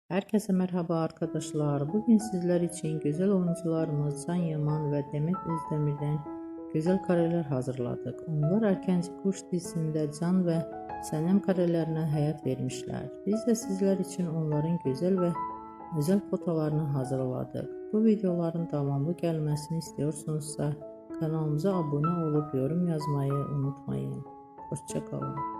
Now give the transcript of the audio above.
Herkese merhaba arkadaşlar. Bugün sizler için güzel oyuncularımız Can Yaman ve Demet Özdemir'den güzel kareler hazırladık. Onlar Erkenci Kuş dizisinde Can ve Senem karelerine hayat vermişler. Biz de sizler için onların güzel ve özel fotolarını hazırladık. Bu videoların devamlı gelmesini istiyorsanızsa kanalımıza abone olup yorum yazmayı unutmayın. Hoşça kalın.